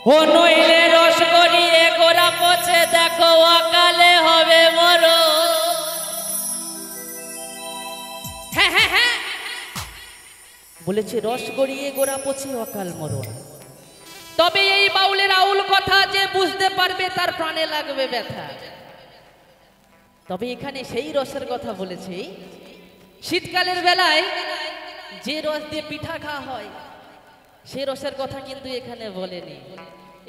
ও নইলে রস গড়িয়ে গোড়া পচে দেখো অকালে হবে মরণ। হ্যাঁ হ্যাঁ হ্যাঁ বলেছে রস গড়িয়ে গোড়া পচে অকাল মরণ। তবে এই বাউলের আউল কথা যে বুঝতে পারবে তার প্রাণে লাগবে ব্যথা। তবে এখানে সেই রসের কথা বলেছি, শীতকালের বেলায় যে রস দিয়ে পিঠা খাওয়া হয় সেই রসের কথা কিন্তু এখানে বলেনি,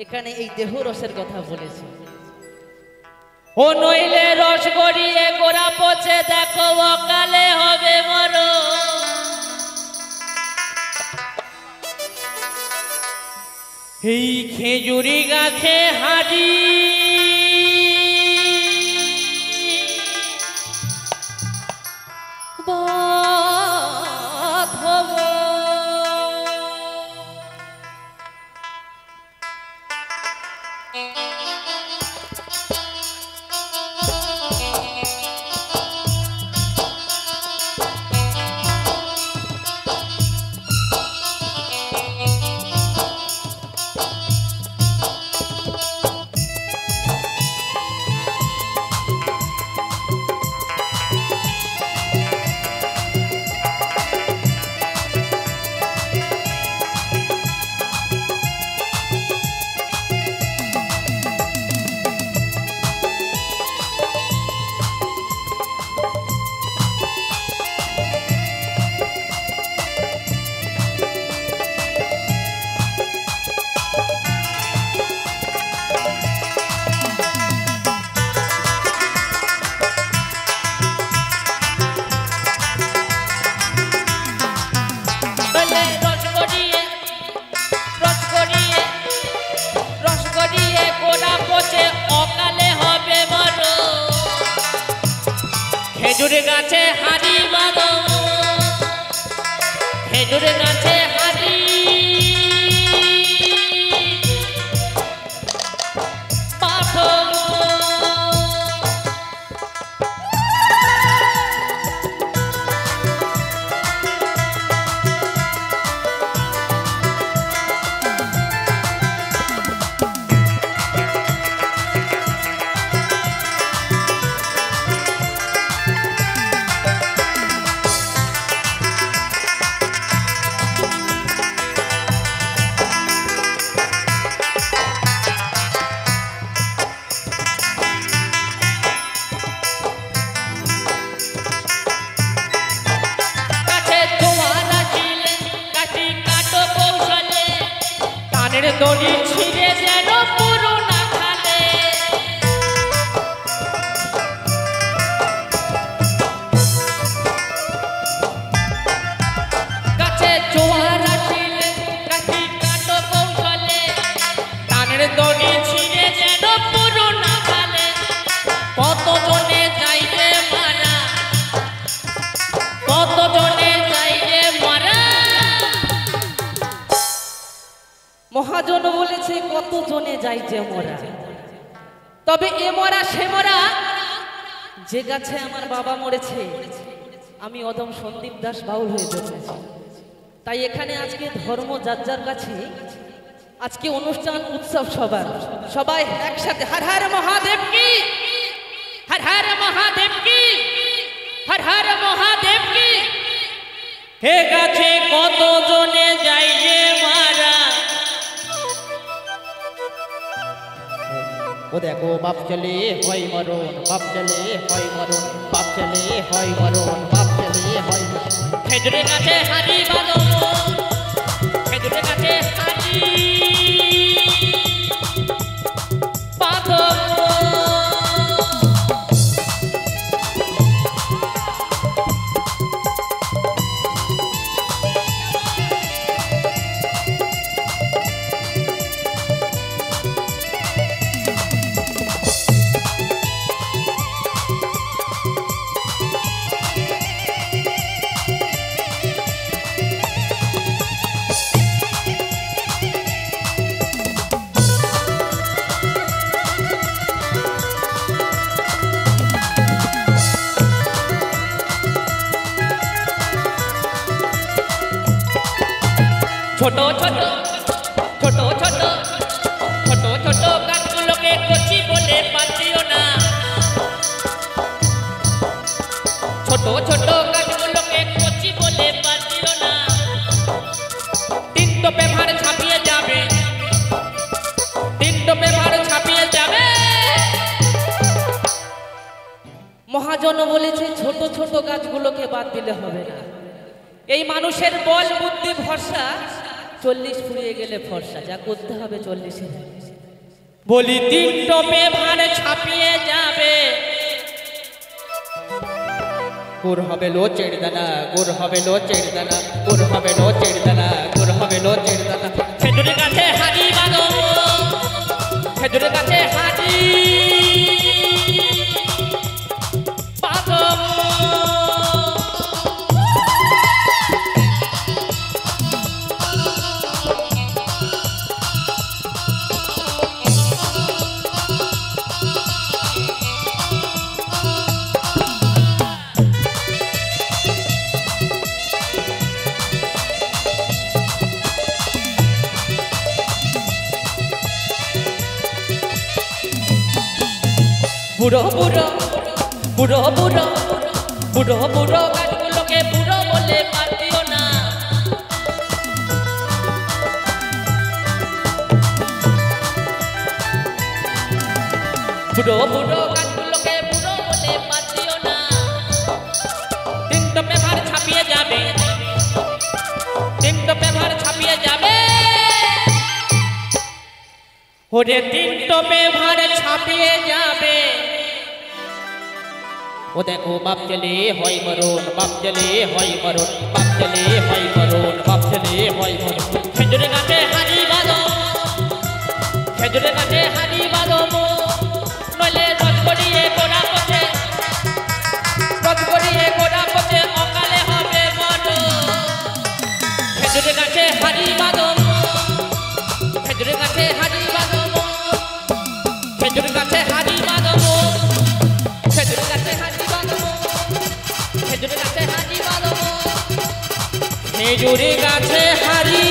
এখানে এই দেহ রসের কথা বলেছে। ও নইলে রস গড়িয়ে গোড়া পচে দেখো অকালে হবে মরণ। এই খেজুরি গাছে হাড়ি খেজুরে গাছে হাড়ি বাঁধো, খেজুরে গাছে হাড়ি বাঁধো। দড়ি ছিঁড়ে যেন পুরো না খালে, গাছে জোয়ার আসিলে কাঠি কাটো কৌশলে, টানের দড়ি ছিঁড়ে যেন পুরো না খালে। কত জনে যাইবে মারা, কত জনে যাইবে মারা। মহাজন বলেছে কত জনে যাইছে মরা। তবে এ মরা সে মরা যে গাছে আমার বাবা মরেছে, আমি অদম সন্দীপ দাস বাউল হয়ে জন্মেছি। তাই এখানে আজকে ধর্ম যার যার কাছে, আজকে অনুষ্ঠান উৎসব সবার, সবাই একসাথে হর হর মহাদেব কি, হর হর মহাদেব কি, হর হর মহাদেব কি। হে গাছে কত জনে যাইছে মারা। ও দেখো বাপ চলে হয় মরণ, বাপ চলে হয় মরণ, বাপ চলে হয় মরণ, বাপ চলে হয় মরণ। খেজুরে গাছে হাড়ি বাঁধো, খেজুরে গাছে হাড়ি বাঁধো। ছোট ছোট ছোট ছোট তো গাছগুলোকে বাদ দিলে হবে না। এই মানুষের বল বুদ্ধি ভরসা, 40 ফুরিয়ে গেলে ফর্সা, যা করতে হবে 40-এ। বলি 3 টপে ভার ছাপিয়ে যাবে, গুড় হবে লো চেড়দানা, গুড় হবে লো চেড়দানা, গুড় হবে লো চেড়দানা, গুড় হবে লো চেড়দানা। খেজুরের গাছে হাড়ি বাঁধো, খেজুরের গাছে হাড়ি বাঁধো। বুড়ো বুড়ো বুড়ো বুড়ো বুড়ো বুড়ো গাছগুলোকে বুড়ো বলে পারতিও না। বুড়ো বুড়ো গাছগুলোকে বুড়ো বলে পারতিও না। 3 টপে ভার ছাপিয়ে যাবে, 3 টপে ভার ছাপিয়ে যাবে, ওরে 3 টপে ভার ছাপিয়ে যাবে। ও দেখো বাপ চলে হয় মরণ, বাপ চলে হয় মরণ, বাপ চলে হয় মরণ, বাপ চলে হয় মরণ। খেজুরের গাছে হাড়ি বাঁধো, খেজুরের গাছে হাড়ি বাঁধো, নইলে রথ করিয়ে গোড়া পচে, রথ করিয়ে গোড়া পচে অকালে হবে মরণ। খেজুরের গাছে হাড়ি বাঁধো, খেজুরের গাছে হাড়ি বাঁধো, খেজুরের গাছে হাড়ি বাঁধো, খেজুরের গাছে হাড়ি বাঁধো, খেজুরের গাছে হাড়ি বাঁধো, খেজুরের গাছে হাড়ি।